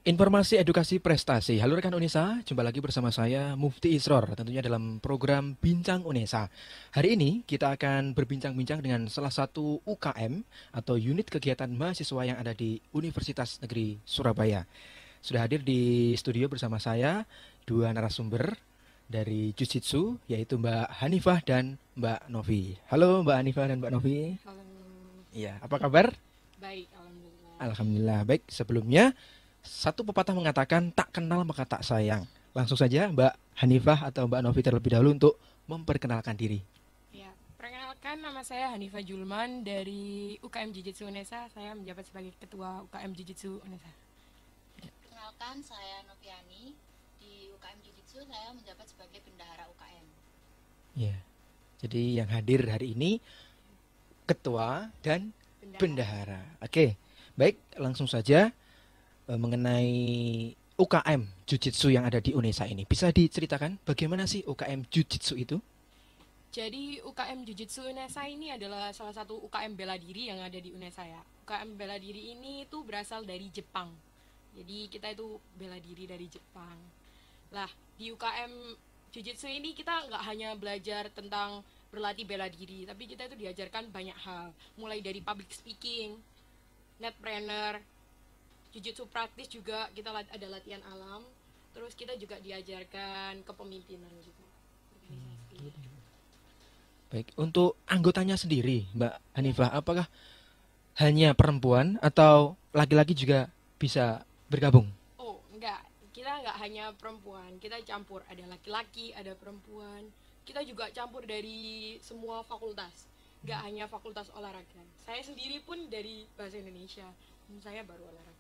Informasi edukasi prestasi. Halo rekan Unesa, jumpa lagi bersama saya Mufti Isror, tentunya dalam program Bincang Unesa. Hari ini kita akan berbincang-bincang dengan salah satu UKM atau unit kegiatan mahasiswa yang ada di Universitas Negeri Surabaya. Sudah hadir di studio bersama saya dua narasumber dari Jujitsu, yaitu Mbak Hanifah dan Mbak Novi. Halo Mbak Hanifah dan Mbak Novi. Halo, Iya, apa kabar? baik, alhamdulillah. Alhamdulillah baik. Sebelumnya, satu pepatah mengatakan tak kenal maka tak sayang. Langsung saja Mbak Hanifah atau Mbak Novi terlebih dahulu untuk memperkenalkan diri. Ya, perkenalkan nama saya Hanifah Julman dari UKM Jiu-Jitsu Unesa. Saya menjabat sebagai ketua UKM Jiu-Jitsu Unesa. Perkenalkan, saya Noviani. Di UKM Jiu-Jitsu saya menjabat sebagai bendahara UKM. Ya. Jadi yang hadir hari ini ketua dan Bendahara. bendahara. Oke. Baik, langsung saja mengenai UKM Jujitsu yang ada di Unesa ini. Bisa diceritakan bagaimana sih UKM Jujitsu itu? Jadi UKM Jiu-Jitsu Unesa ini adalah salah satu UKM bela diri yang ada di Unesa ya. UKM bela diri ini tuh berasal dari Jepang. Jadi kita itu bela diri dari Jepang. Lah, di UKM Jiu-Jitsu ini kita nggak hanya belajar tentang berlatih bela diri, tapi kita itu diajarkan banyak hal. Mulai dari public speaking, netpreneur, Jiu-Jitsu praktis juga kita ada latihan alam. Terus kita juga diajarkan kepemimpinan juga. Organisasi. Baik, untuk anggotanya sendiri, Mbak Hanifah, apakah hanya perempuan atau laki-laki juga bisa bergabung? Oh, enggak. Kita enggak hanya perempuan, kita campur. Ada laki-laki, ada perempuan. Kita juga campur dari semua fakultas. Enggak hanya fakultas olahraga. Saya sendiri pun dari bahasa Indonesia. Saya baru olahraga.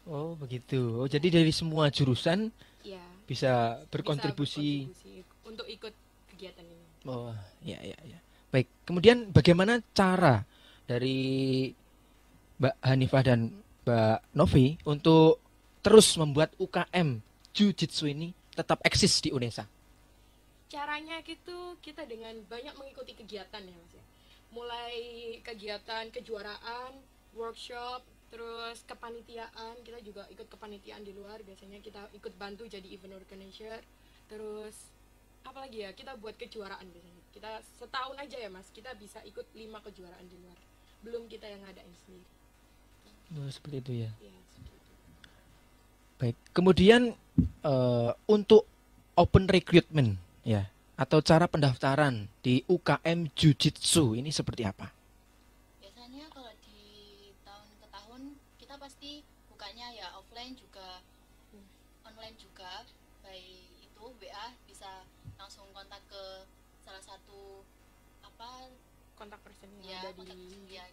Oh, begitu. Oh, Ya, jadi dari semua jurusan ya, bisa bisa berkontribusi. berkontribusi untuk ikut kegiatan ini. Oh, ya, ya, ya. Baik. Kemudian bagaimana cara dari Mbak Hanifah dan Mbak Novi untuk terus membuat UKM Jiu-Jitsu ini tetap eksis di Unesa? Caranya gitu kita dengan banyak mengikuti kegiatan ya Mas ya. Mulai kegiatan kejuaraan, workshop, terus kepanitiaan, kita juga ikut kepanitiaan di luar, biasanya kita ikut bantu jadi event organizer. Terus apalagi ya, kita buat kejuaraan biasanya. Kita setahun aja ya Mas, kita bisa ikut 5 kejuaraan di luar. Belum kita yang ngadain sendiri. Oh, seperti itu ya. Ya, seperti itu. Baik. Kemudian untuk open recruitment ya atau cara pendaftaran di UKM Jiu-Jitsu ini seperti apa? Biasanya kalau di tahun ke tahun kita pasti bukanya ya offline juga, online juga. Baik itu WA bisa langsung kontak ke salah satu apa Kontak person yang ya ada kontak di yang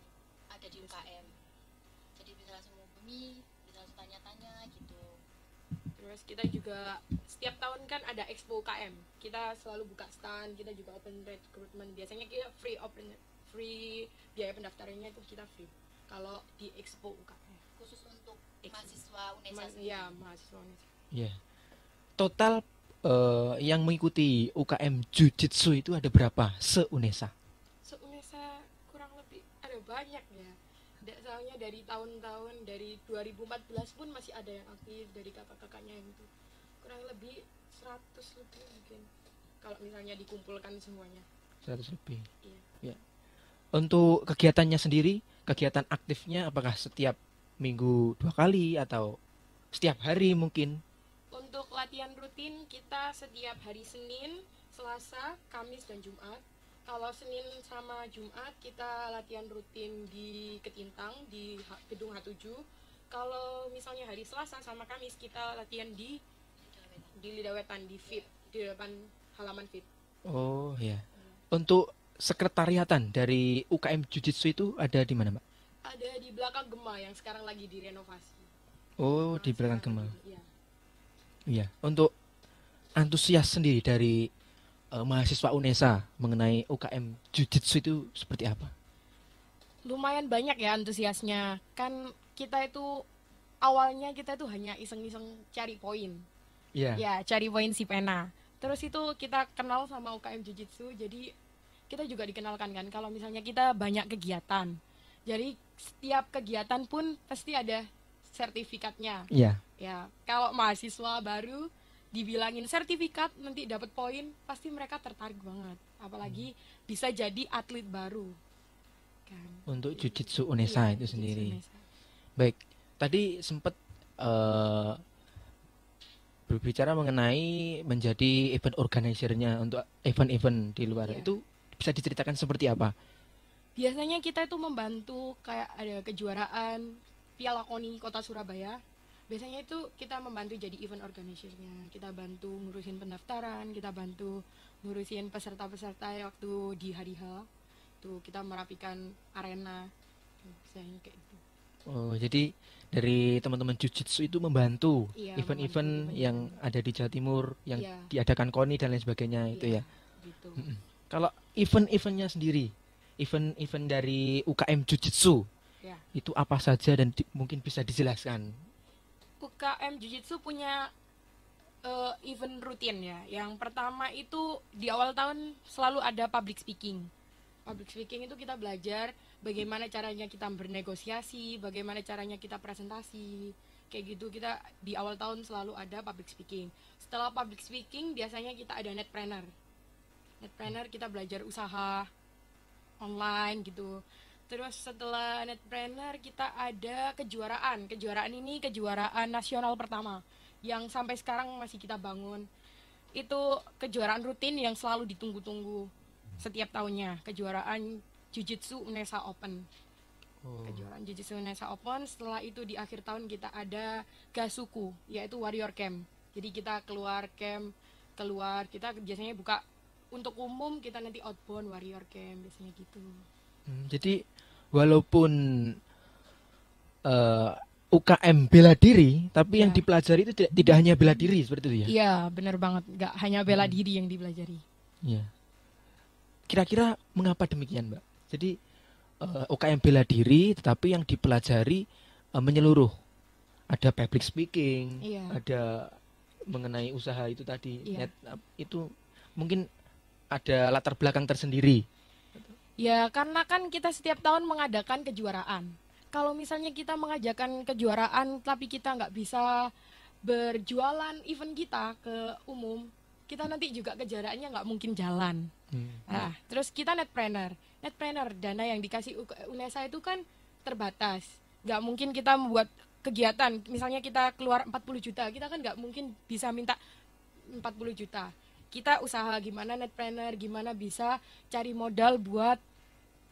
ada di UKM. Jadi bisa langsung menghubungi, bisa langsung tanya-tanya gitu. Terus kita juga setiap tahun kan ada Expo UKM. Kita selalu buka stand, kita juga open recruitment. Biasanya kita free biaya pendaftarannya itu kita free. Kalau di Expo UKM. Khusus untuk Expo. mahasiswa UNESA Ya, sendiri. mahasiswa Indonesia. Ya. Total yang mengikuti UKM Jiu-Jitsu itu ada berapa se-Unesa? Se-Unesa kurang lebih ada banyak ya. Soalnya dari tahun-tahun dari 2014 pun masih ada yang aktif dari kakak-kakaknya yang itu. Kurang lebih 100 lebih mungkin. Kalau misalnya dikumpulkan semuanya. 100 lebih. Iya. Ya. Untuk kegiatannya sendiri, kegiatan aktifnya apakah setiap minggu 2 kali atau setiap hari mungkin? Untuk latihan rutin kita setiap hari Senin, Selasa, Kamis, dan Jumat. Kalau Senin sama Jumat kita latihan rutin di Ketintang di gedung H7. Kalau misalnya hari Selasa sama Kamis kita latihan di Lidawetan di FIT, di depan halaman FIT. Oh ya. Untuk sekretariatan dari UKM Jiu-Jitsu itu ada di mana, Mbak? Ada di belakang Gema yang sekarang lagi direnovasi. Oh, di belakang Sekarang Kemal. lagi, ya. Iya. Untuk antusias sendiri dari mahasiswa UNESA mengenai UKM Jiu-Jitsu itu seperti apa? Lumayan banyak ya antusiasnya. Kan kita itu awalnya kita tuh hanya iseng-iseng cari poin. Iya. Ya, cari poin si pena. Terus itu kita kenal sama UKM Jiu-Jitsu, jadi kita juga dikenalkan kan kalau misalnya kita banyak kegiatan. Jadi setiap kegiatan pun pasti ada sertifikatnya. Iya. Ya, kalau mahasiswa baru dibilangin sertifikat nanti dapat poin, pasti mereka tertarik banget. Apalagi bisa jadi atlet baru. Kan. Untuk Jujitsu Unesa Iya, itu Jujitsu sendiri. Unesa. Baik, tadi sempat berbicara mengenai menjadi event organizer-nya untuk event-event di luar. Iya. Itu bisa diceritakan seperti apa? Biasanya kita itu membantu kayak ada kejuaraan Piala KONI Kota Surabaya. Biasanya itu kita membantu jadi event organizer-nya. Kita bantu ngurusin pendaftaran, kita bantu ngurusin peserta-peserta waktu di hari H. Tuh kita merapikan arena. Biasanya kayak gitu. Oh, jadi dari teman-teman Jujitsu itu membantu Iya, event-event membantu yang event-event. ada di Jawa Timur yang Iya. diadakan KONI dan lain sebagainya itu Iya, ya. gitu. Kalau event-eventnya sendiri, event-event dari UKM Jujitsu Ya. itu apa saja dan mungkin bisa dijelaskan? UKM Jujitsu punya event rutin ya. Yang pertama itu di awal tahun selalu ada public speaking. Public speaking itu kita belajar bagaimana caranya kita bernegosiasi, bagaimana caranya kita presentasi. Kayak gitu kita di awal tahun selalu ada public speaking. Setelah public speaking biasanya kita ada netpreneur. Netpreneur kita belajar usaha online gitu. Terus setelah netpreneur kita ada kejuaraan. Kejuaraan ini kejuaraan nasional pertama yang sampai sekarang masih kita bangun. Itu kejuaraan rutin yang selalu ditunggu-tunggu setiap tahunnya. Kejuaraan Jujitsu Unesa Open. Kejuaraan Jujitsu Unesa Open. Setelah itu di akhir tahun kita ada Gasuku, yaitu Warrior Camp. Jadi kita keluar camp, kita biasanya buka untuk umum, kita nanti outbound Warrior Camp biasanya gitu. Jadi walaupun UKM bela diri, tapi yang Ya. dipelajari itu tidak hanya bela diri seperti itu ya? Iya, benar banget. Nggak hanya bela diri yang dipelajari. Iya. Kira-kira mengapa demikian, Mbak? Jadi UKM bela diri, tetapi yang dipelajari menyeluruh. Ada public speaking, Iya. ada mengenai usaha itu tadi. Iya. Itu mungkin ada latar belakang tersendiri. Ya, karena kan kita setiap tahun mengadakan kejuaraan. Kalau misalnya kita mengajakkan kejuaraan, tapi kita nggak bisa berjualan event kita ke umum, kita nanti juga kejuaraannya nggak mungkin jalan. Nah, terus kita netpreneur, dana yang dikasih UNESA itu kan terbatas. Nggak mungkin kita membuat kegiatan, misalnya kita keluar 40 juta, kita kan nggak mungkin bisa minta 40 juta. Kita usaha gimana netpreneur, gimana bisa cari modal buat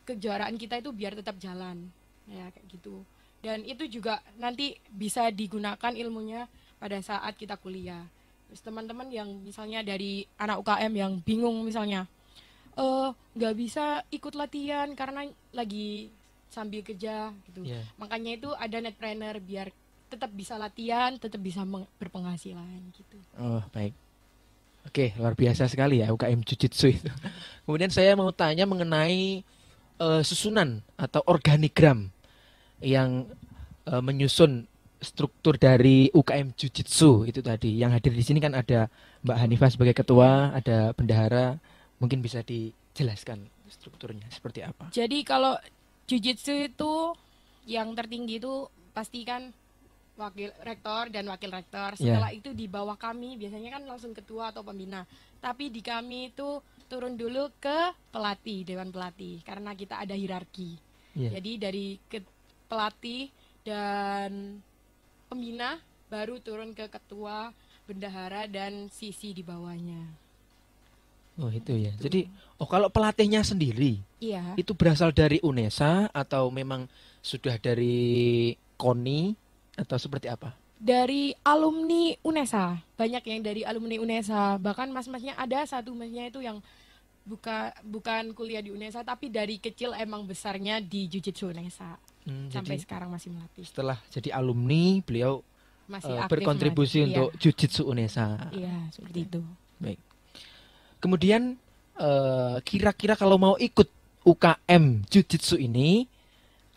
kejuaraan kita itu biar tetap jalan. Ya, kayak gitu. Dan itu juga nanti bisa digunakan ilmunya pada saat kita kuliah. Terus teman-teman yang misalnya dari anak UKM yang bingung misalnya, nggak bisa ikut latihan karena lagi sambil kerja gitu. Iya. Makanya itu ada netpreneur biar tetap bisa latihan, tetap bisa berpenghasilan gitu. Oh, baik. Oke, luar biasa sekali ya UKM Jujitsu itu. Kemudian saya mau tanya mengenai susunan atau organigram yang menyusun struktur dari UKM Jujitsu itu tadi. Yang hadir di sini kan ada Mbak Hanifah sebagai ketua, ada bendahara. Mungkin bisa dijelaskan strukturnya seperti apa? Jadi kalau Jujitsu itu yang tertinggi itu pasti kan wakil rektor dan wakil rektor. Setelah itu di bawah kami biasanya kan langsung ketua atau pembina. Tapi di kami itu turun dulu ke pelatih, dewan pelatih, karena kita ada hierarki. Jadi dari pelatih dan pembina baru turun ke ketua, bendahara dan sisi di bawahnya. Oh itu ya. Jadi kalau pelatihnya sendiri Iya. itu berasal dari UNESA atau memang sudah dari KONI atau seperti apa? Dari alumni UNESA, banyak yang dari alumni UNESA. Bahkan mas-masnya ada satu masnya itu yang bukan kuliah di UNESA, tapi dari kecil emang besarnya di Jujitsu UNESA. Sampai Jadi sekarang masih melatih. setelah jadi alumni beliau Masih aktif berkontribusi melatih. untuk Jujitsu UNESA. Iya, seperti itu. Baik. Kemudian kira-kira kalau mau ikut UKM Jujitsu ini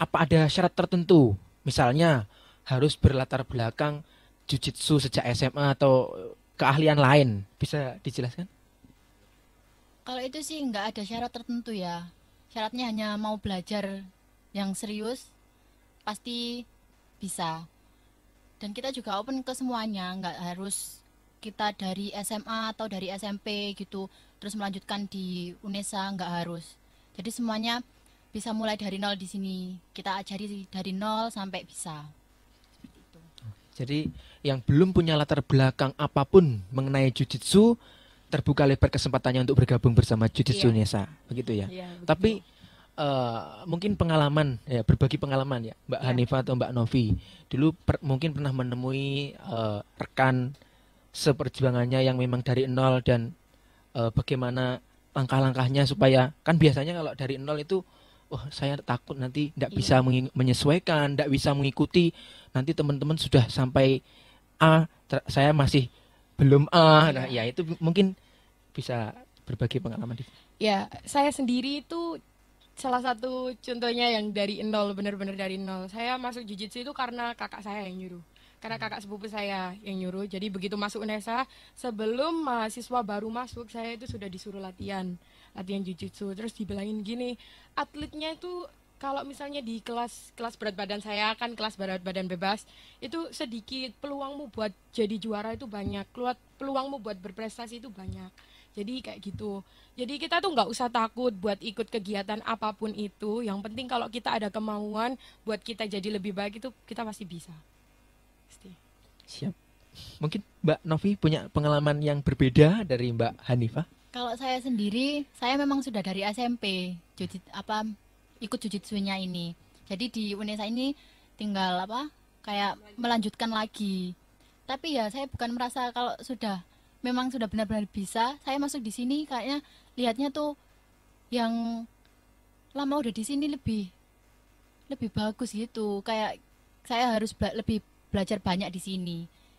apa ada syarat tertentu? Misalnya harus berlatar belakang Jujitsu sejak SMA atau keahlian lain. Bisa dijelaskan? Kalau itu sih nggak ada syarat tertentu ya. Syaratnya hanya mau belajar yang serius, pasti bisa. Dan kita juga open ke semuanya, nggak harus kita dari SMA atau dari SMP gitu terus melanjutkan di UNESA, nggak harus. Jadi semuanya bisa mulai dari nol di sini. Kita ajari dari nol sampai bisa. Seperti itu. Jadi yang belum punya latar belakang apapun mengenai Jujitsu terbuka lebar kesempatannya untuk bergabung bersama Jujitsu Iya. UNESA, begitu ya. Iya, begitu. Tapi mungkin pengalaman ya, berbagi pengalaman ya Mbak Iya. Hanifah atau Mbak Novi dulu mungkin pernah menemui rekan seperjuangannya yang memang dari nol dan bagaimana langkah-langkahnya supaya kan biasanya kalau dari nol itu saya takut nanti tidak Iya. bisa menyesuaikan, tidak bisa mengikuti, nanti teman-teman sudah sampai A, saya masih belum A. Nah, ya itu mungkin bisa berbagi pengalaman di Ya, saya sendiri itu salah satu contohnya yang dari nol, benar-benar dari nol. Saya masuk Jujitsu itu karena kakak saya yang nyuruh. Karena kakak sepupu saya yang nyuruh. Jadi begitu masuk UNESA, sebelum mahasiswa baru masuk, saya itu sudah disuruh latihan Jujitsu. Terus dibilangin gini, atletnya itu kalau misalnya di kelas berat badan saya, kan kelas berat badan bebas, itu sedikit, peluangmu buat jadi juara itu banyak, peluangmu buat berprestasi itu banyak. Jadi kayak gitu. Jadi kita tuh nggak usah takut buat ikut kegiatan apapun itu. Yang penting kalau kita ada kemauan buat kita jadi lebih baik, itu kita pasti bisa. Pasti. siap. Mungkin Mbak Novi punya pengalaman yang berbeda dari Mbak Hanifah. Kalau saya sendiri, saya memang sudah dari SMP ikut jujitsunya ini. Jadi di UNESA ini tinggal kayak melanjutkan lagi. Tapi ya saya bukan merasa kalau memang sudah benar-benar bisa. Saya masuk di sini kayaknya lihatnya tuh yang lama udah di sini lebih bagus gitu. Kayak saya harus lebih belajar banyak di sini.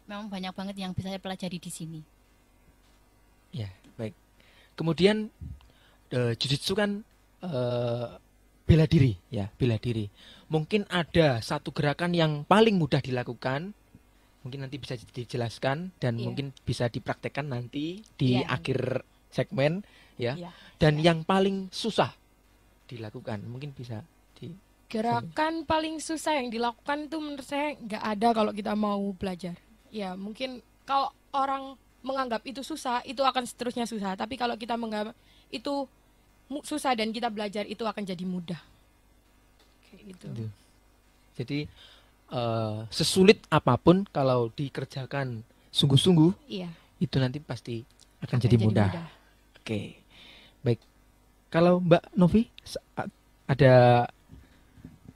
Memang banyak banget yang bisa saya pelajari di sini. Ya, baik. Kemudian Jujitsu kan bela diri, ya, bela diri. Mungkin ada satu gerakan yang paling mudah dilakukan, mungkin nanti bisa dijelaskan dan Iya. mungkin bisa dipraktekkan nanti di Iya. akhir segmen, ya. Iya. Dan yang paling susah dilakukan, mungkin bisa di Gerakan paling susah yang dilakukan tuh menurut saya nggak ada kalau kita mau belajar. Ya mungkin kalau orang menganggap itu susah, itu akan seterusnya susah. Tapi kalau kita menganggap itu susah dan kita belajar, itu akan jadi mudah. Kayak gitu. Gitu. Jadi sesulit apapun kalau dikerjakan sungguh-sungguh Iya. itu nanti pasti akan jadi mudah. mudah. Oke, baik. Kalau Mbak Novi ada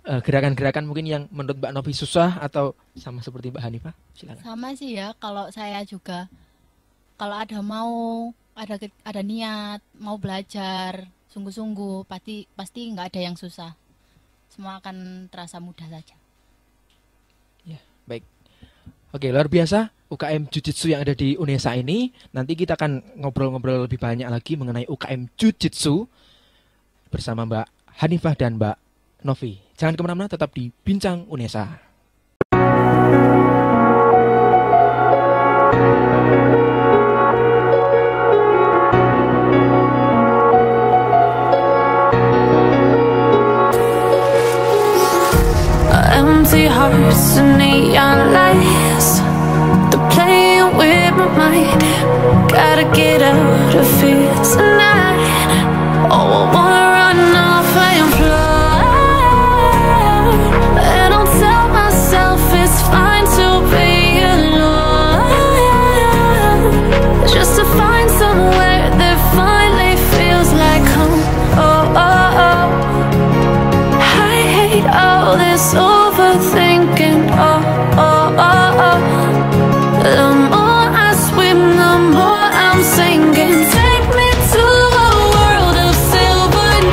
gerakan-gerakan mungkin yang menurut Mbak Novi susah atau sama seperti Mbak Hanifah? Silakan. Sama sih ya, kalau saya juga kalau ada niat mau belajar sungguh-sungguh pasti nggak ada yang susah. Semua akan terasa mudah saja. Ya, baik. Oke, luar biasa UKM Jujitsu yang ada di UNESA ini. Nanti kita akan ngobrol-ngobrol lebih banyak lagi mengenai UKM Jujitsu bersama Mbak Hanifah dan Mbak Novi. Jangan kemana-mana, tetap di Bincang UNESA. Empty hearts and neon lights, they're playing with my mind. Gotta get out of here tonight. Oh, I wanna run off and fly, and I'll tell myself it's fine to be alone, just to find somewhere that finally feels like home. Oh, oh, oh. I hate all this overthinking. Oh, oh, oh, oh. The more I swim, the more I'm sinking. Take me to a world of silver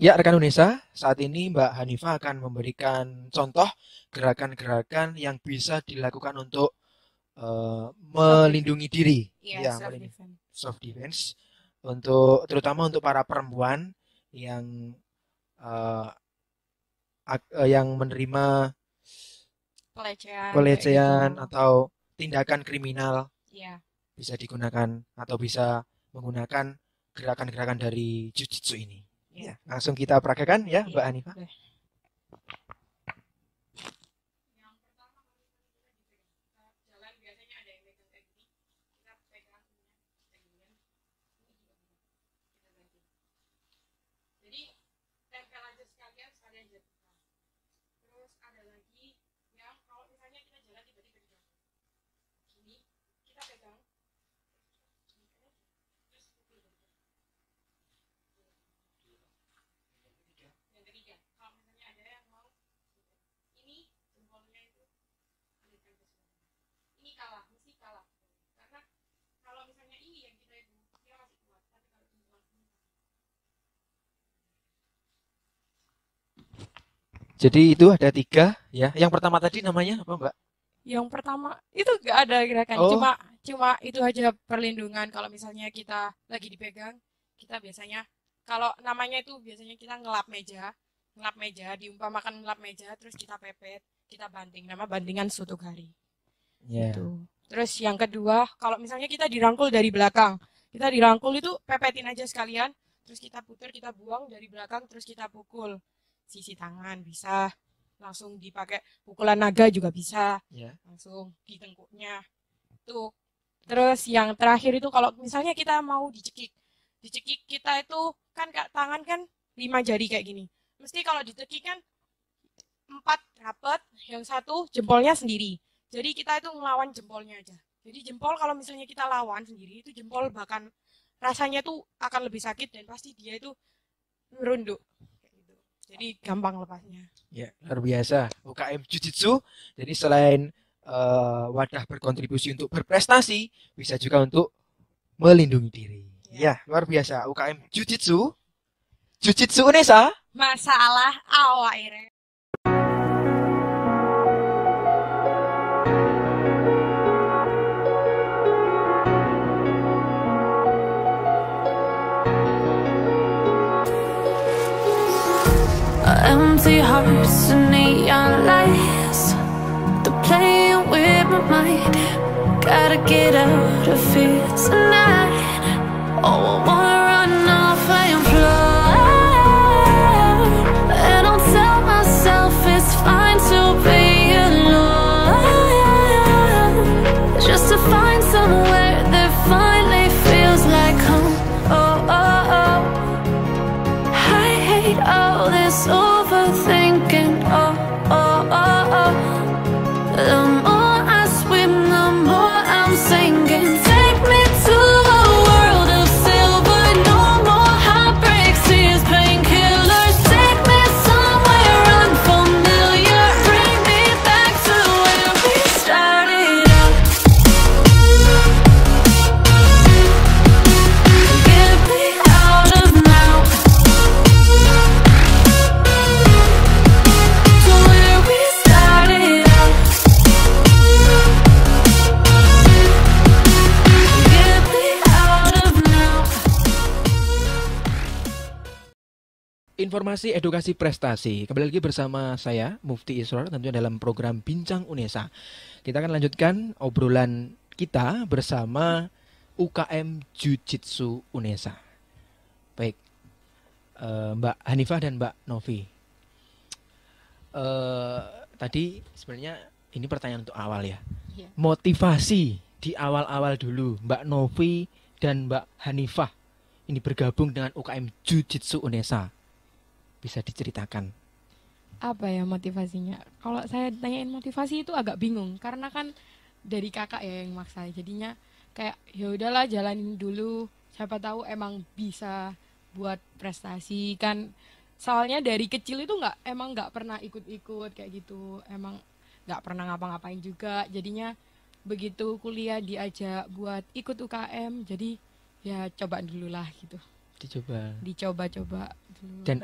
Ya, rekan Unesa, saat ini Mbak Hanifah akan memberikan contoh gerakan-gerakan yang bisa dilakukan untuk melindungi diri, Iya, ya, self defense. self defense, untuk terutama untuk para perempuan yang eh, yang menerima Pelecehan kayak pelecehan gitu. atau tindakan kriminal, Iya. bisa digunakan atau bisa menggunakan gerakan-gerakan dari jujitsu ini. Ya, langsung kita praktekkan ya, Mbak Iya, Hanifah. boleh. Jalan biasanya ada yang megang kayak gini. Kita pegang pegangan. Jadi tempel aja sekalian jatuh. Terus ada lagi yang kalau misalnya kita jalan tiba-tiba di belakang. Gini, kita pegang. Terus pukul balik. Yang ketiga, kalau misalnya ada yang mau ini jempolnya itu ada yang ini kalah, mesti kalah. Karena kalau misalnya ini yang kita itu dia masih kuat, tapi kalau jempol ini Jadi itu ada 3 ya. Yang pertama tadi namanya apa, Mbak? yang pertama itu nggak ada gerakan, Oh. cuma itu aja perlindungan. Kalau misalnya kita lagi dipegang, kita biasanya kalau namanya itu biasanya kita ngelap meja, diumpamakan ngelap meja, terus kita pepet, kita banting, nama bantingan sutuk hari. Ya. Gitu. Terus yang kedua, kalau misalnya kita dirangkul dari belakang, kita dirangkul itu pepetin aja sekalian, terus kita putar, kita buang dari belakang, terus kita pukul sisi tangan bisa, langsung dipakai pukulan naga juga bisa, Ya. langsung di tengkuknya tuh. Terus yang terakhir itu kalau misalnya kita mau dicekik kita itu kan tangan kan 5 jari kayak gini, mesti kalau dicekik kan 4 rapet, yang 1 jempolnya sendiri. Jadi kita itu ngelawan jempolnya aja. Jadi jempol kalau misalnya kita lawan sendiri itu jempol bahkan rasanya tuh akan lebih sakit dan pasti dia itu merunduk. Jadi gampang lepasnya. Ya, luar biasa. UKM Jujitsu. Jadi selain wadah berkontribusi untuk berprestasi, bisa juga untuk melindungi diri. Ya, luar biasa. UKM Jujitsu. Jujitsu Unesa. Masalah awak ire. Empty hearts and neon lights, they're playing with my mind. Gotta get out of here tonight. Oh, I wanna run off and fly, and I'll tell myself it's fine to be alone, just to find somewhere that finally feels like home. Oh, oh, oh. I hate all this overthinking. Oh, oh, oh, oh. The more I swim, the more I'm sinking. Take me to a world of silver. No more heartbreaks, tears, painkillers. Take me somewhere unfamiliar. Bring me back to where we started out. Get me out of now, to where we started out. Get me out of now. Informasi edukasi prestasi. Kembali lagi bersama saya, Mufti Isror, tentunya dalam program Bincang Unesa. Kita akan lanjutkan obrolan kita bersama UKM Jujitsu Unesa. Baik, Mbak Hanifah dan Mbak Novi. Tadi sebenarnya ini pertanyaan untuk awal ya. Iya. Motivasi di awal-awal dulu, Mbak Novi dan Mbak Hanifah ini bergabung dengan UKM Jujitsu Unesa. Bisa diceritakan? Apa ya motivasinya? Kalau saya tanyain motivasi itu agak bingung karena kan dari kakak ya yang maksa. Jadinya kayak ya udahlah jalanin dulu. Siapa tahu emang bisa buat prestasi kan. Soalnya dari kecil itu nggak pernah ikut-ikut kayak gitu. Emang nggak pernah ngapa-ngapain juga. Jadinya begitu kuliah diajak buat ikut UKM, jadi ya coba dulu lah gitu. Dicoba. Dicoba-coba Dan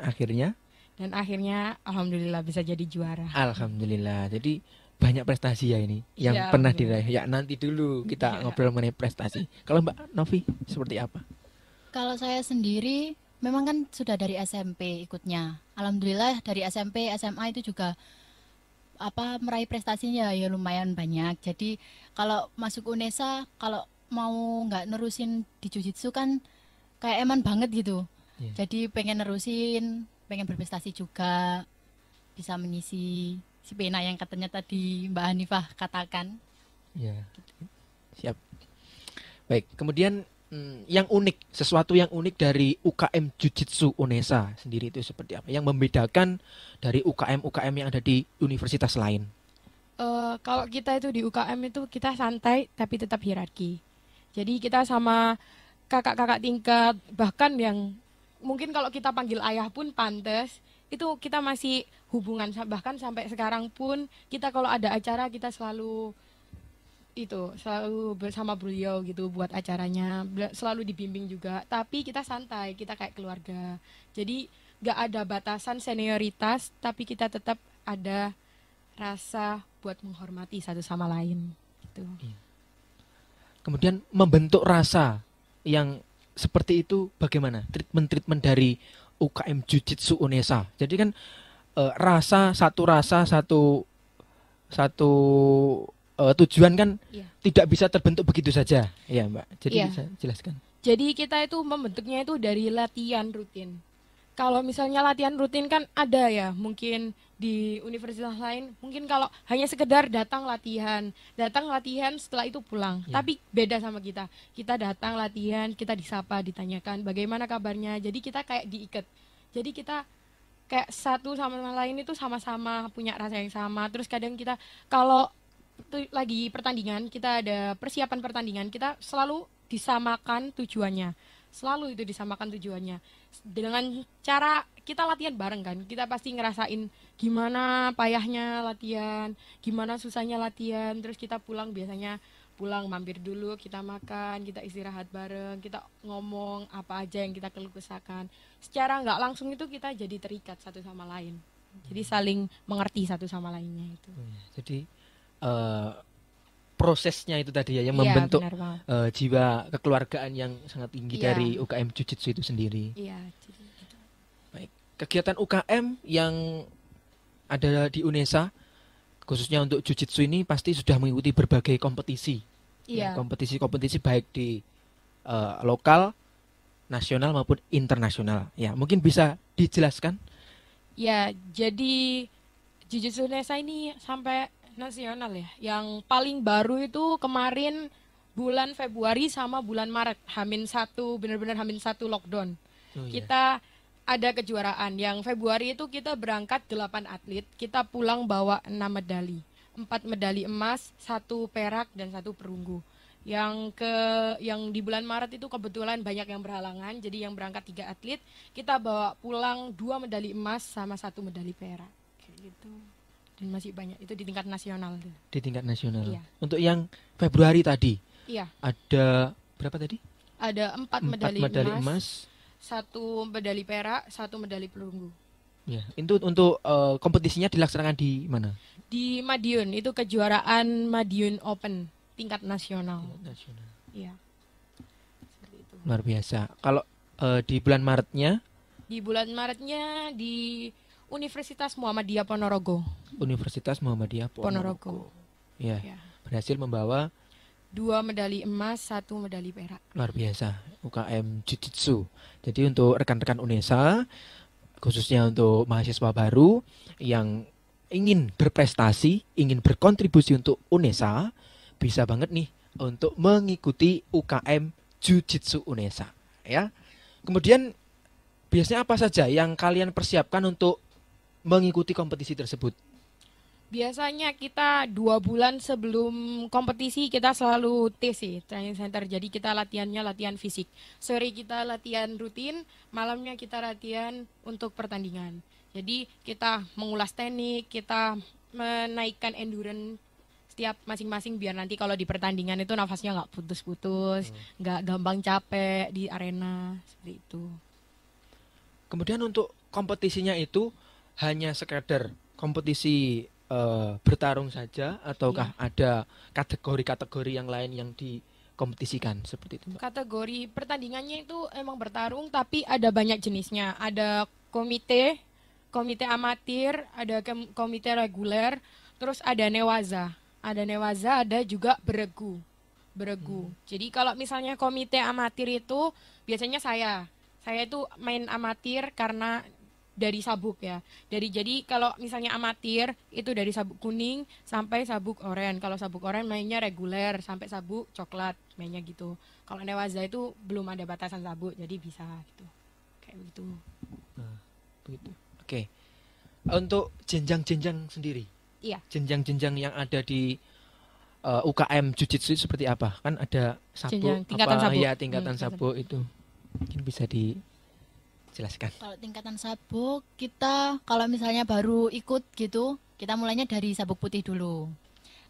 akhirnya alhamdulillah bisa jadi juara. alhamdulillah. Jadi banyak prestasi ya ini yang Ya, pernah alhamdulillah. diraih. Ya nanti dulu kita Ya. ngobrol mengenai prestasi. Kalau Mbak Novi seperti apa? Kalau saya sendiri memang kan sudah dari SMP ikutnya. Alhamdulillah dari SMP, SMA itu juga meraih prestasinya ya lumayan banyak. Jadi kalau masuk UNESA, kalau mau nggak nerusin di Jujitsu kan kayak eman banget gitu. Iya. Jadi pengen nerusin, pengen berprestasi juga, bisa mengisi si pena yang katanya tadi Mbak Hanifah katakan. Ya. Siap. Baik, kemudian yang unik, sesuatu yang unik dari UKM Jujitsu UNESA sendiri itu seperti apa? Yang membedakan dari UKM-UKM yang ada di universitas lain. Kalau kita itu di UKM itu kita santai tapi tetap hierarki. Jadi kita sama kakak-kakak tingkat, bahkan yang mungkin kalau kita panggil ayah pun pantes, itu kita masih hubungan, bahkan sampai sekarang pun kita kalau ada acara kita selalu bersama beliau gitu buat acaranya, selalu dibimbing juga, tapi kita santai, kita kayak keluarga. Jadi gak ada batasan senioritas, tapi kita tetap ada rasa buat menghormati satu sama lain gitu. Kemudian membentuk rasa yang seperti itu bagaimana? Treatment dari UKM Jujitsu UNESA. Jadi kan rasa satu tujuan kan Iya. tidak bisa terbentuk begitu saja, ya Mbak. Jadi Iya. bisa jelaskan. Jadi kita itu membentuknya itu dari latihan rutin. Kalau misalnya latihan rutin kan ada ya, mungkin di universitas lain, mungkin kalau hanya sekedar datang latihan setelah itu pulang. Ya. Tapi beda sama kita. Kita datang latihan, kita disapa, ditanyakan bagaimana kabarnya. Jadi kita kayak diikat. Jadi kita kayak satu sama lain itu sama-sama punya rasa yang sama. Terus kadang kita kalau lagi pertandingan, kita ada persiapan pertandingan, kita selalu disamakan tujuannya. Selalu itu disamakan tujuannya. Dengan cara kita latihan bareng kan, kita pasti ngerasain gimana payahnya latihan, gimana susahnya latihan. Terus kita biasanya pulang mampir dulu, kita makan, kita istirahat bareng, kita ngomong apa aja yang kita keluh kesahkan. Secara nggak langsung itu kita jadi terikat satu sama lain. Jadi saling mengerti satu sama lainnya itu. Jadi prosesnya itu tadi ya yang Iya, membentuk benar banget. jiwa kekeluargaan yang sangat tinggi Iya. dari UKM Jujitsu itu sendiri. Iya, jadi gitu. Kegiatan UKM yang ada di UNESA khususnya untuk Jujitsu ini pasti sudah mengikuti berbagai kompetisi. Ya, Iya. kompetisi-kompetisi baik di lokal, nasional maupun internasional. Ya, mungkin bisa dijelaskan. Ya, jadi Jujutsu Unesa ini sampai nasional ya. Yang paling baru itu kemarin bulan Februari sama bulan Maret, H-1, benar-benar H-1 lockdown. Oh, iya. Kita ada kejuaraan. Yang Februari itu kita berangkat 8 atlet, kita pulang bawa 6 medali. 4 medali emas, 1 perak dan 1 perunggu. Yang di bulan Maret itu kebetulan banyak yang berhalangan, jadi yang berangkat 3 atlet, kita bawa pulang 2 medali emas sama 1 medali perak. Kayak gitu. Dan masih banyak itu di tingkat nasional tuh. Di tingkat nasional. Iya. Untuk yang Februari tadi Iya, ada berapa tadi? ada 4 4 medali emas, 1 medali perak, 1 medali perunggu. Ya, itu untuk kompetisinya dilaksanakan di mana? Di Madiun, itu kejuaraan Madiun Open tingkat nasional. Nasional. Iya. Seperti itu. Luar biasa. Kalau di bulan Maretnya Di bulan Maretnya di Universitas Muhammadiyah Ponorogo. Universitas Muhammadiyah Ponorogo. Ya, Ya. berhasil membawa 2 medali emas, 1 medali perak. luar biasa UKM Jujitsu. Jadi untuk rekan-rekan UNESA khususnya untuk mahasiswa baru yang ingin berprestasi, ingin berkontribusi untuk UNESA, bisa banget nih untuk mengikuti UKM Jujitsu UNESA, ya. Kemudian biasanya apa saja yang kalian persiapkan untuk mengikuti kompetisi tersebut? Biasanya kita 2 bulan sebelum kompetisi kita selalu TC, training center. Jadi kita latihan fisik. Sore kita latihan rutin, malamnya kita latihan untuk pertandingan. Jadi kita mengulas teknik, kita menaikkan endurance setiap masing-masing biar nanti kalau di pertandingan itu nafasnya nggak putus-putus, nggak gampang capek di arena seperti itu. Kemudian untuk kompetisinya itu hanya sekadar kompetisi bertarung saja ataukah ada kategori-kategori yang lain yang dikompetisikan seperti itu, Mbak? Kategori pertandingannya itu emang bertarung tapi ada banyak jenisnya. Ada komite, komite amatir, ada komite reguler, terus ada newaza. Ada newaza, ada juga beregu. Beregu. Jadi kalau misalnya komite amatir itu biasanya saya itu main amatir karena dari sabuk ya. Jadi kalau misalnya amatir itu dari sabuk kuning sampai sabuk oranye. Kalau sabuk oranye mainnya reguler sampai sabuk coklat mainnya gitu. Kalau newaza itu belum ada batasan sabuk jadi bisa gitu. Kayak gitu. Nah, begitu. Oke. Untuk jenjang-jenjang sendiri. Iya. Jenjang-jenjang yang ada di UKM Jujitsu seperti apa? Kan ada sabuk Jenjang, tingkatan apa sabuk. ya tingkatan sabuk itu. Mungkin bisa dijelaskan. Kalau tingkatan sabuk, kita kalau misalnya baru ikut gitu, kita mulainya dari sabuk putih dulu.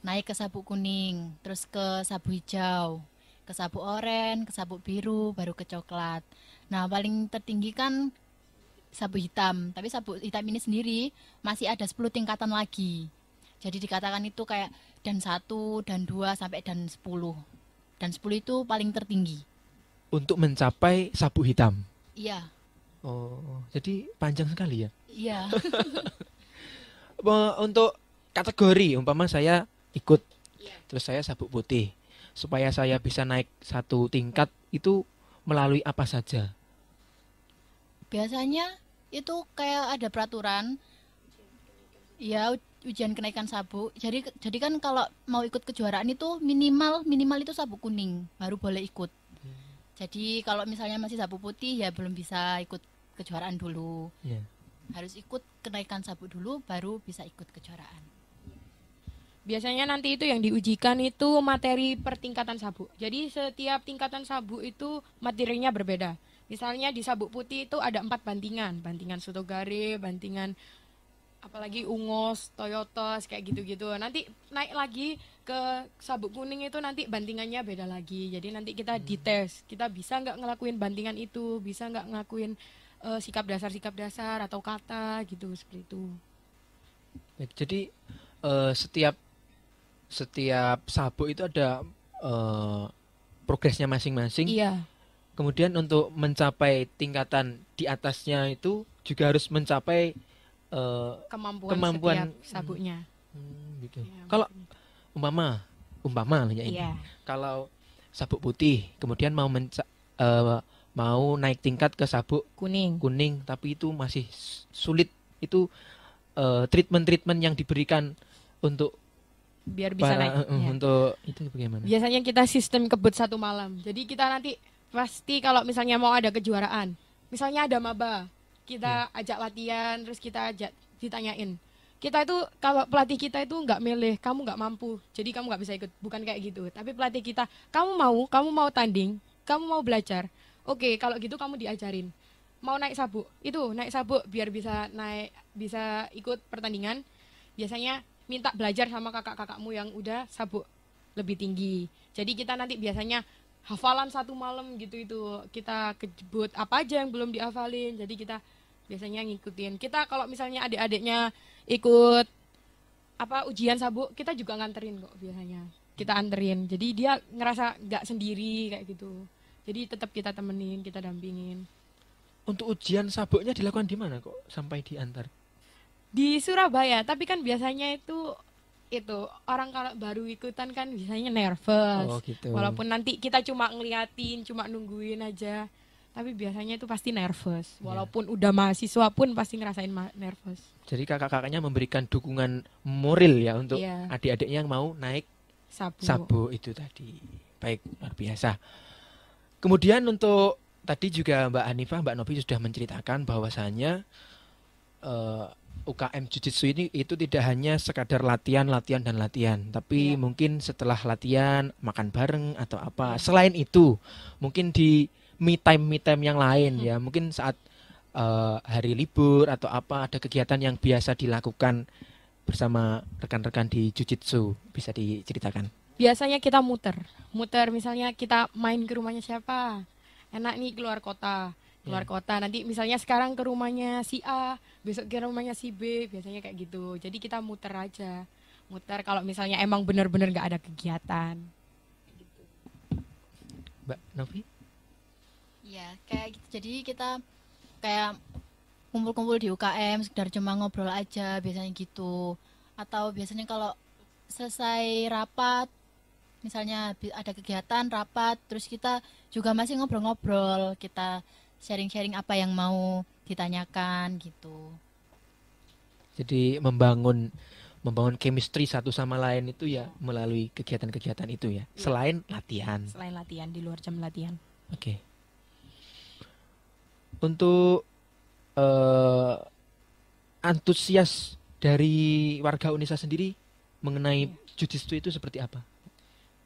Naik ke sabuk kuning, terus ke sabuk hijau, ke sabuk oranye, ke sabuk biru, baru ke coklat. Nah, paling tertinggi kan sabuk hitam. Tapi sabuk hitam ini sendiri masih ada 10 tingkatan lagi. Jadi dikatakan itu kayak dan 1, dan 2, sampai dan 10. Dan 10 itu paling tertinggi. Untuk mencapai sabuk hitam. Iya, Oh, jadi panjang sekali ya. iya. Untuk kategori, umpama saya ikut, terus saya sabuk putih. Supaya saya bisa naik satu tingkat itu melalui apa saja? Biasanya itu kayak ada peraturan, ya ujian kenaikan sabuk. Jadi kan kalau mau ikut kejuaraan itu minimal itu sabuk kuning baru boleh ikut. Jadi kalau misalnya masih sabuk putih ya belum bisa ikut kejuaraan dulu. Ya. Harus ikut kenaikan sabuk dulu baru bisa ikut kejuaraan. Biasanya nanti itu yang diujikan itu materi per tingkatan sabuk. Jadi setiap tingkatan sabuk itu materinya berbeda. Misalnya di sabuk putih itu ada 4 bantingan. Bantingan Sotogare, bantingan apalagi Ungos, Toyotos, kayak gitu-gitu. Nanti naik lagi ke sabuk kuning itu nanti bantingannya beda lagi. Jadi nanti kita dites. Kita bisa nggak ngelakuin bantingan itu, bisa nggak ngelakuin sikap dasar atau kata gitu, seperti itu. Baik, jadi setiap sabuk itu ada progresnya masing-masing. Iya. Kemudian untuk mencapai tingkatan di atasnya itu juga harus mencapai Kemampuan setiap sabuknya. gitu. Iya, Kalau umpama lah ya ini. Iya. Kalau sabuk putih, kemudian mau naik tingkat ke sabuk Kuning. kuning, tapi itu masih sulit. Itu treatment yang diberikan untuk Biar bisa naik. Iya. untuk itu bagaimana? Biasanya kita sistem kebut 1 malam. Jadi kita nanti pasti kalau misalnya mau ada kejuaraan, misalnya ada maba, kita ajak latihan, terus kita ajak ditanyain. Kita itu kalau pelatih kita itu nggak milih, kamu nggak mampu, jadi kamu nggak bisa ikut. Bukan kayak gitu. Tapi pelatih kita, kamu mau tanding, kamu mau belajar. Oke, kalau gitu kamu diajarin. Mau naik sabuk, naik sabuk biar bisa bisa ikut pertandingan. Biasanya minta belajar sama kakak-kakakmu yang udah sabuk lebih tinggi. Jadi kita nanti biasanya hafalan 1 malam gitu itu. Kita kejebut apa aja yang belum dihafalin. Jadi kita biasanya ngikutin. Kita kalau misalnya adik-adiknya ikut ujian sabuk, kita juga nganterin kok biasanya. Kita anterin. Jadi dia ngerasa nggak sendiri kayak gitu. Jadi tetap kita temenin, kita dampingin. Untuk ujian sabuknya dilakukan di mana kok sampai diantar? Di Surabaya, tapi kan biasanya itu orang kalau baru ikutan kan biasanya nervous. Oh gitu. Walaupun nanti kita cuma ngeliatin, cuma nungguin aja, tapi biasanya itu pasti nervous. Walaupun udah mahasiswa pun pasti ngerasain nervous. Jadi kakak-kakaknya memberikan dukungan moral ya untuk Iya. adik-adiknya yang mau naik Sabuk. sabuk itu tadi. Baik, luar biasa. Kemudian untuk tadi juga Mbak Hanifah, Mbak Novi sudah menceritakan bahwasannya UKM Jujitsu ini itu tidak hanya sekadar latihan, tapi Iya. mungkin setelah latihan makan bareng atau apa. Selain itu, mungkin di me time yang lain ya, mungkin saat hari libur atau apa ada kegiatan yang biasa dilakukan bersama rekan-rekan di Jujitsu, bisa diceritakan. Biasanya kita muter misalnya kita main ke rumahnya siapa, enak nih keluar kota. keluar kota. Nanti misalnya sekarang ke rumahnya si A, besok ke rumahnya si B, biasanya kayak gitu. Jadi kita muter aja, muter kalau misalnya emang bener-bener nggak ada kegiatan. Mbak Novi? Ya, kayak gitu. Jadi kita kayak kumpul-kumpul di UKM sekedar cuma ngobrol aja biasanya gitu. Atau biasanya kalau selesai rapat, misalnya ada kegiatan rapat, terus kita juga masih ngobrol-ngobrol, kita sharing-sharing apa yang mau ditanyakan gitu. Jadi membangun chemistry satu sama lain itu ya melalui kegiatan-kegiatan itu ya. Selain latihan. Selain latihan, di luar jam latihan. Oke. Untuk antusias dari warga Unesa sendiri mengenai jujitsu itu seperti apa?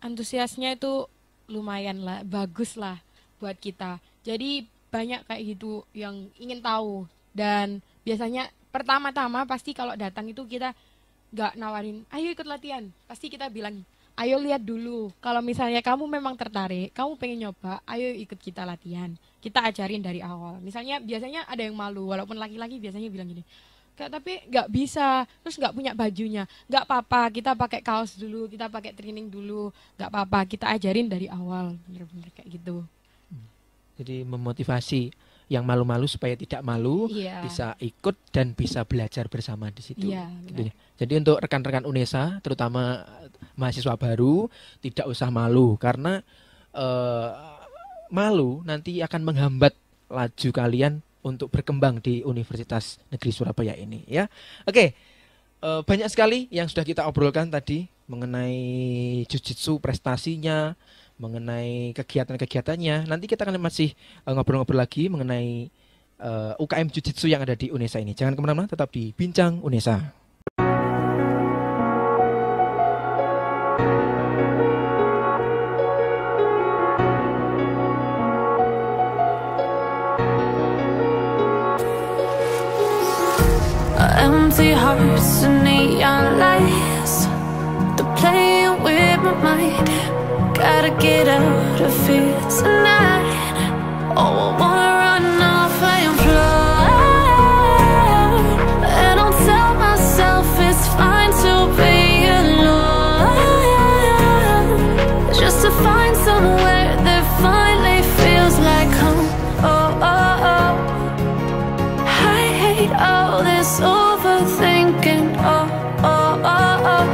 Antusiasnya itu lumayan lah, bagus lah buat kita. Jadi banyak kayak gitu yang ingin tahu, dan biasanya pertama-tama pasti kalau datang itu kita nggak nawarin ayo ikut latihan, pasti kita bilang ayo lihat dulu, kalau misalnya kamu memang tertarik, kamu pengen nyoba, ayo ikut kita latihan, kita ajarin dari awal. Misalnya biasanya ada yang malu, walaupun laki-laki biasanya bilang gini, Kak, tapi nggak bisa, terus nggak punya bajunya, nggak apa-apa, kita pakai kaos dulu, kita pakai training dulu, nggak apa-apa, kita ajarin dari awal, bener-bener kayak gitu. Jadi memotivasi yang malu-malu supaya tidak malu, Iya. bisa ikut dan bisa belajar bersama di situ. Iya, Gitu ya. Jadi untuk rekan-rekan Unesa, terutama mahasiswa baru, tidak usah malu karena malu nanti akan menghambat laju kalian untuk berkembang di Universitas Negeri Surabaya ini ya. Oke. Banyak sekali yang sudah kita obrolkan tadi mengenai jujitsu, prestasinya, mengenai kegiatan-kegiatannya. Nanti kita akan masih ngobrol-ngobrol lagi mengenai UKM Jujitsu yang ada di Unesa ini. Jangan kemana-mana, tetap di Bincang Unesa. Empty hearts and neon lights, they're playing with my mind. Gotta get out of here tonight. Oh, I wanna run off and fly, and I'll tell myself it's fine to be alone, just to find somewhere that finally feels like home. Oh, oh, oh. I hate all this overthinking. Oh, oh, oh, oh.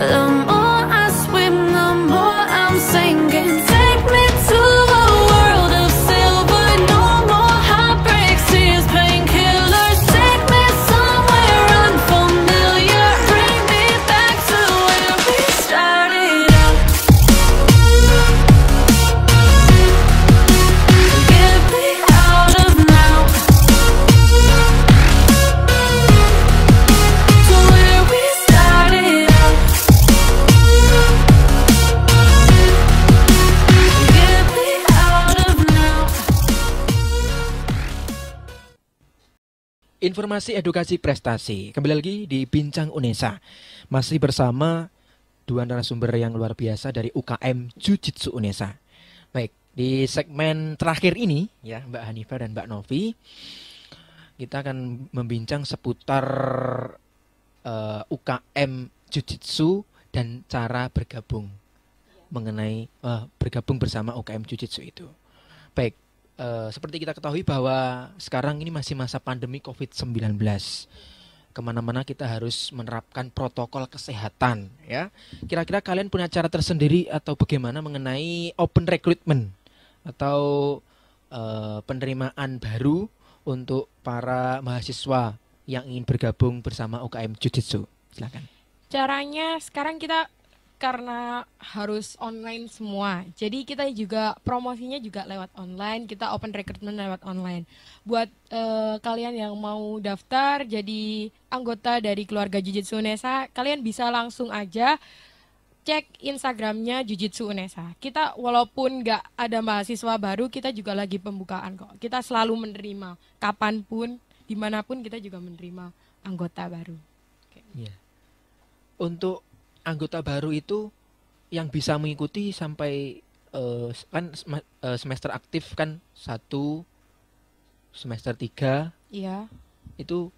The more I swim, the more I'm sinking. Take me to a world of silver. No more heartbreaks, tears, painkillers. Take me somewhere unfamiliar. Bring me back to where we started out. Get me out of now, to where we started out. Get me out of now. Informasi edukasi prestasi. Kembali lagi di Bincang Unesa. Masih bersama dua narasumber yang luar biasa dari UKM Jujitsu Unesa. Baik, di segmen terakhir ini ya, Mbak Hanifah dan Mbak Novi, kita akan membincang seputar UKM Jujitsu dan cara bergabung mengenai bergabung bersama UKM Jujitsu itu. Baik, seperti kita ketahui bahwa sekarang ini masih masa pandemi COVID-19. Kemana-mana kita harus menerapkan protokol kesehatan ya. Kira-kira kalian punya cara tersendiri atau bagaimana mengenai open recruitment atau penerimaan baru untuk para mahasiswa yang ingin bergabung bersama UKM Jujitsu? Silakan. Caranya sekarang kita karena harus online semua, jadi kita juga promosinya juga lewat online, kita open recruitment lewat online. Buat kalian yang mau daftar jadi anggota dari keluarga Jujitsu Unesa, kalian bisa langsung aja cek Instagramnya Jujitsu Unesa. Kita walaupun nggak ada mahasiswa baru, kita juga lagi pembukaan kok. Kita selalu menerima, kapanpun, dimanapun kita juga menerima anggota baru. Ya. Untuk anggota baru itu yang bisa mengikuti sampai kan semester aktif kan 1, semester 3 Iya. itu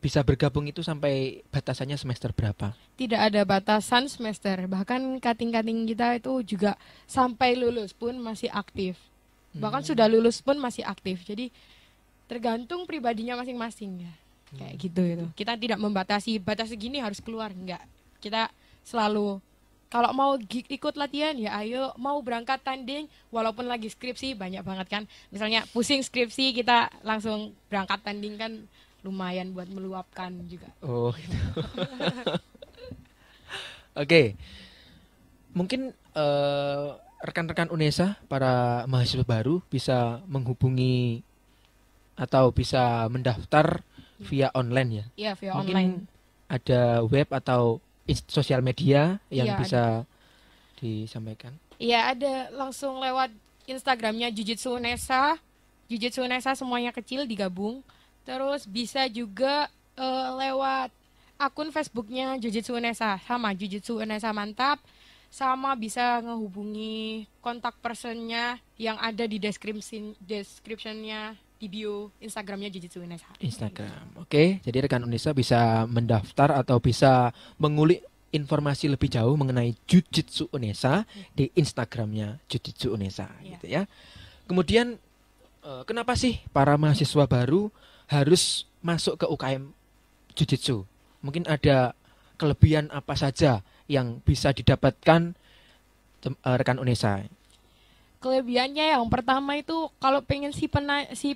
bisa bergabung itu sampai batasannya semester berapa? Tidak ada batasan semester. Bahkan kating-kating kita itu juga sampai lulus pun masih aktif. Bahkan sudah lulus pun masih aktif. Jadi tergantung pribadinya masing-masing ya. Kayak gitu itu. Kita tidak membatasi batas segini harus keluar, enggak. Kita selalu kalau mau ikut latihan ya ayo, mau berangkat tanding walaupun lagi skripsi banyak banget kan. Misalnya pusing skripsi kita langsung berangkat tanding kan lumayan buat meluapkan juga. Oh, gitu. Oke. Mungkin rekan-rekan UNESA para mahasiswa baru bisa menghubungi atau bisa mendaftar via online ya. Iya, via Mungkin online. ada web atau sosial media yang Iya, bisa disampaikan. Iya, ada langsung lewat Instagramnya Jujitsu Unesa. Jujitsu Unesa semuanya kecil digabung. Terus bisa juga lewat akun Facebooknya Jujitsu Unesa, sama Jujitsu Unesa Mantap. Sama bisa ngehubungi kontak personnya yang ada di descriptionnya di bio Instagramnya Jujitsu Unesa. Instagram. Oke, jadi rekan UNESA bisa mendaftar atau bisa mengulik informasi lebih jauh mengenai Jujitsu Unesa di Instagramnya Jujitsu Unesa, Iya. gitu ya. Kemudian kenapa sih para mahasiswa baru harus masuk ke UKM Jujitsu? Mungkin ada kelebihan apa saja yang bisa didapatkan rekan UNESA? Kelebihannya yang pertama itu kalau pengen si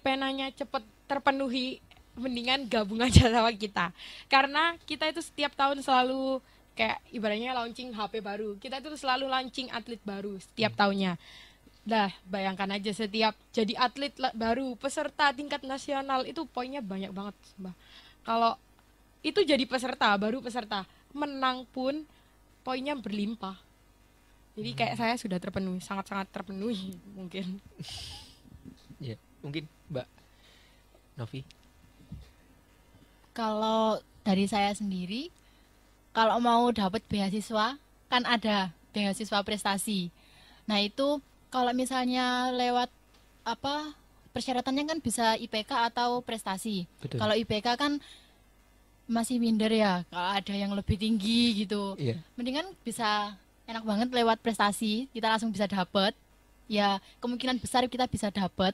penanya cepet terpenuhi, mendingan gabung aja sama kita. Karena kita itu setiap tahun selalu kayak ibaratnya launching HP baru. Kita itu selalu launching atlet baru setiap tahunnya. Dah, bayangkan aja setiap jadi atlet baru, peserta tingkat nasional itu poinnya banyak banget, Mbak. Kalau itu jadi peserta, baru peserta, menang pun poinnya berlimpah. Jadi kayak saya sudah terpenuhi, sangat-sangat terpenuhi mungkin. Ya, mungkin Mbak Novi. Kalau dari saya sendiri, kalau mau dapat beasiswa kan ada beasiswa prestasi. Nah itu kalau misalnya lewat apa persyaratannya kan bisa IPK atau prestasi. Betul. Kalau IPK kan masih minder ya, kalau ada yang lebih tinggi gitu. Iya. Mendingan bisa enak banget lewat prestasi, kita langsung bisa dapat. Ya kemungkinan besar kita bisa dapat.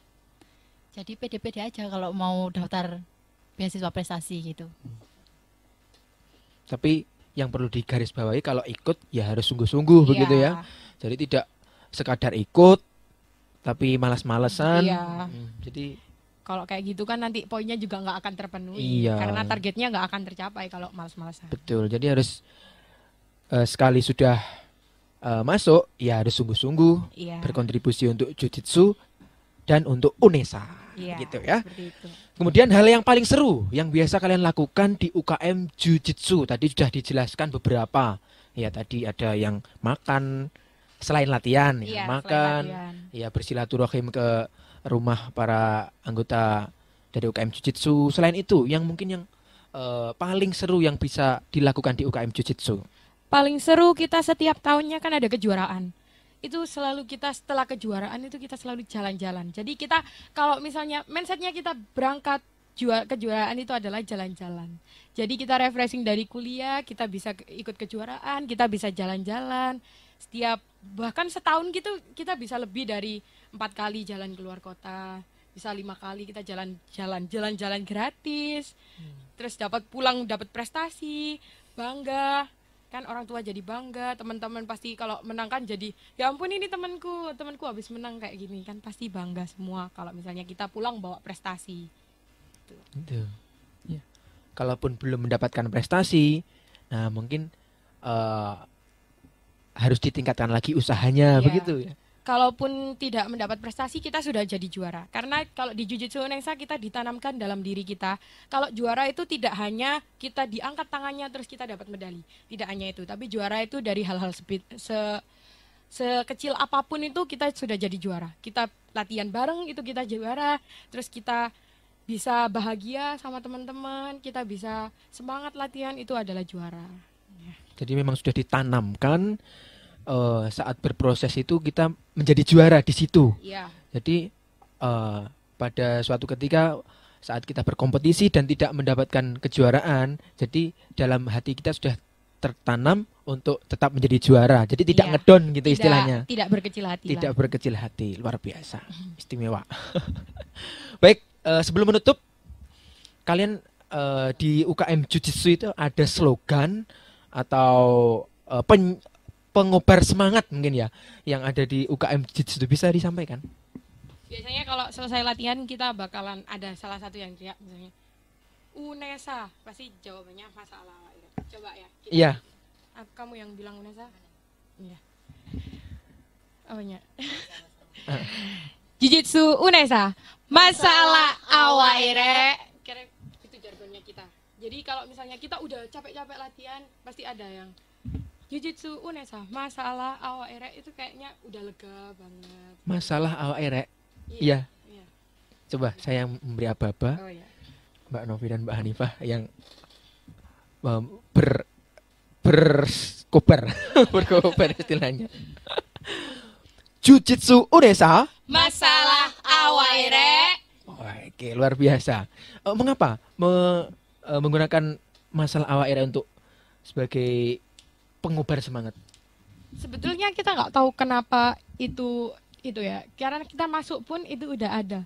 Jadi pede-pede aja kalau mau daftar beasiswa prestasi gitu. Tapi yang perlu digarisbawahi kalau ikut ya harus sungguh-sungguh begitu ya. Jadi tidak sekadar ikut tapi malas-malesan. Iya. Jadi Kalau kayak gitu kan nanti poinnya juga nggak akan terpenuhi. Iya. Karena targetnya nggak akan tercapai kalau malas-malasan. betul. Jadi harus sekali sudah masuk ya harus sungguh-sungguh Iya. berkontribusi untuk Jujitsu dan untuk UNESA. Iya, Gitu ya. seperti itu. Kemudian hal yang paling seru yang biasa kalian lakukan di UKM Jujitsu tadi sudah dijelaskan beberapa. Ya tadi ada yang makan selain latihan, ya, Iya, selain makan, latihan. ya bersilaturahim ke rumah para anggota dari UKM Jujitsu. Selain itu, yang mungkin yang paling seru yang bisa dilakukan di UKM Jujitsu. Paling seru kita setiap tahunnya kan ada kejuaraan. Itu selalu kita setelah kejuaraan itu kita selalu jalan-jalan. Jadi kita kalau misalnya mindsetnya kita berangkat kejuaraan itu adalah jalan-jalan. Jadi kita refreshing dari kuliah, kita bisa ikut kejuaraan, kita bisa jalan-jalan. Setiap bahkan setahun gitu kita bisa lebih dari 4 kali jalan keluar kota, bisa 5 kali kita jalan-jalan gratis. Terus dapat pulang dapat prestasi, bangga. Kan orang tua jadi bangga, teman-teman pasti kalau menang kan jadi ya ampun ini temanku habis menang kayak gini kan pasti bangga semua kalau misalnya kita pulang bawa prestasi. Gitu. Ya. Kalaupun belum mendapatkan prestasi, nah mungkin harus ditingkatkan lagi usahanya, Iya. begitu ya. Kalaupun tidak mendapat prestasi kita sudah jadi juara. Karena kalau di Jujitsu Unesa kita ditanamkan dalam diri kita. Kalau juara itu tidak hanya kita diangkat tangannya terus kita dapat medali. Tidak hanya itu, tapi juara itu dari hal-hal sekecil apapun itu kita sudah jadi juara. Kita latihan bareng itu kita juara. Terus kita bisa bahagia sama teman-teman, kita bisa semangat latihan itu adalah juara. Jadi memang sudah ditanamkan saat berproses itu kita menjadi juara di situ. Iya. Jadi pada suatu ketika saat kita berkompetisi dan tidak mendapatkan kejuaraan, jadi dalam hati kita sudah tertanam untuk tetap menjadi juara. Jadi tidak Iya. ngedon gitu istilahnya. Tidak berkecil hati. Tidak lah. berkecil hati, luar biasa, istimewa. Baik, sebelum menutup, kalian di UKM Jiu-Jitsu itu ada slogan atau pengobar semangat mungkin ya yang ada di UKM Jiu-Jitsu itu bisa disampaikan? Biasanya kalau selesai latihan kita bakalan ada salah satu yang teriak misalnya UNESA, pasti jawabannya masalah. Coba ya. Iya. Kamu yang bilang UNESA? Iya. Apanya? Jiu-Jitsu UNESA, masalah awaire. Kira itu jargonnya kita. Jadi kalau misalnya kita udah capek-capek latihan, pasti ada yang Jiu-Jitsu UNESA, masalah awaire, itu kayaknya udah lega banget. Masalah awak erek. Iya. Iya. Coba saya yang memberi aba-aba, Oh ya. Mbak Novi dan Mbak Hanifah yang berkobar berkobar istilahnya. Jiu-Jitsu UNESA. Masalah awaire. Oke, luar biasa. Mengapa menggunakan masalah awak era untuk sebagai pengobar semangat? Sebetulnya kita nggak tahu kenapa itu ya. Karena kita masuk pun itu udah ada.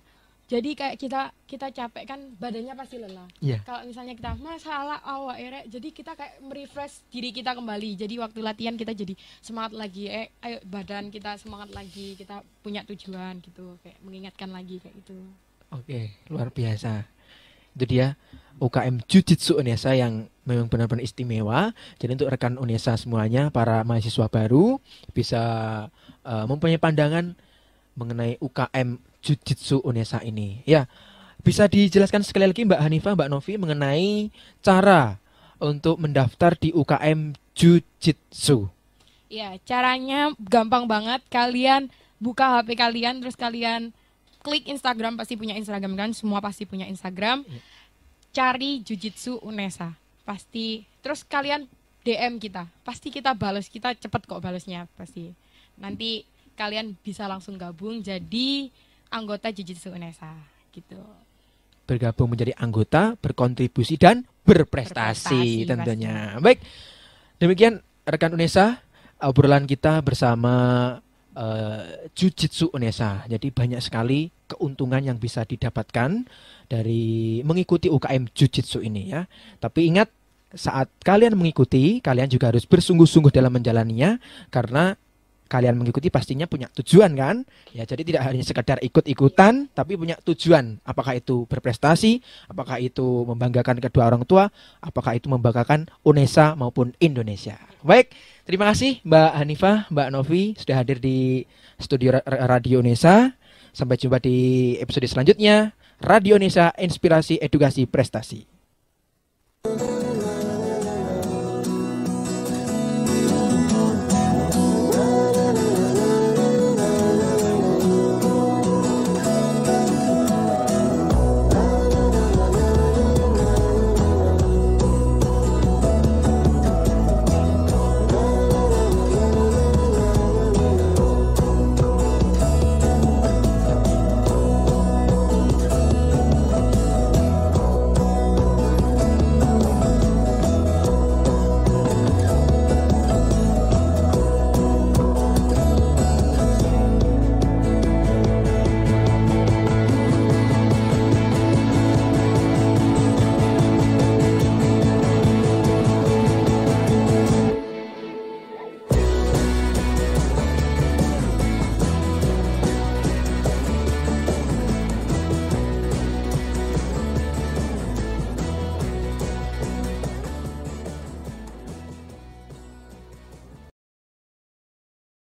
Jadi kayak kita capek kan, badannya pasti lelah. Iya. Kalau misalnya kita masalah awak erek, jadi kita kayak merefresh diri kita kembali. Jadi waktu latihan kita jadi semangat lagi. Ayo badan kita semangat lagi. Kita punya tujuan gitu. Kayak mengingatkan lagi kayak gitu. Oke, luar biasa. Itu dia UKM Jiu-Jitsu UNESA yang memang benar-benar istimewa. Jadi untuk rekan UNESA semuanya, para mahasiswa baru bisa mempunyai pandangan mengenai UKM Jiu-Jitsu UNESA ini. Ya, bisa dijelaskan sekali lagi Mbak Hanifah, Mbak Novi mengenai cara untuk mendaftar di UKM Jiu-Jitsu. Ya, caranya gampang banget. Kalian buka HP kalian, terus kalian klik Instagram, pasti punya Instagram kan? Semua pasti punya Instagram. Cari Jiu-Jitsu UNESA. Pasti. Terus kalian DM kita. Pasti kita balas. Kita cepet kok balasnya pasti. Nanti kalian bisa langsung gabung jadi anggota Jiu-Jitsu UNESA gitu. Bergabung menjadi anggota, berkontribusi dan berprestasi Berprestasi, tentunya. Baik, demikian rekan UNESA obrolan kita bersama Jiu-Jitsu UNESA. Jadi banyak sekali keuntungan yang bisa didapatkan dari mengikuti UKM Jiu-Jitsu ini ya. Tapi ingat, saat kalian mengikuti, kalian juga harus bersungguh-sungguh dalam menjalaninya, karena kalian mengikuti pastinya punya tujuan kan? Ya, jadi tidak hanya sekedar ikut-ikutan, tapi punya tujuan. Apakah itu berprestasi, apakah itu membanggakan kedua orang tua, apakah itu membanggakan UNESA maupun Indonesia. Baik, terima kasih Mbak Hanifah, Mbak Novi sudah hadir di studio Radio UNESA. Sampai jumpa di episode selanjutnya. Radio UNESA, inspirasi, edukasi, prestasi.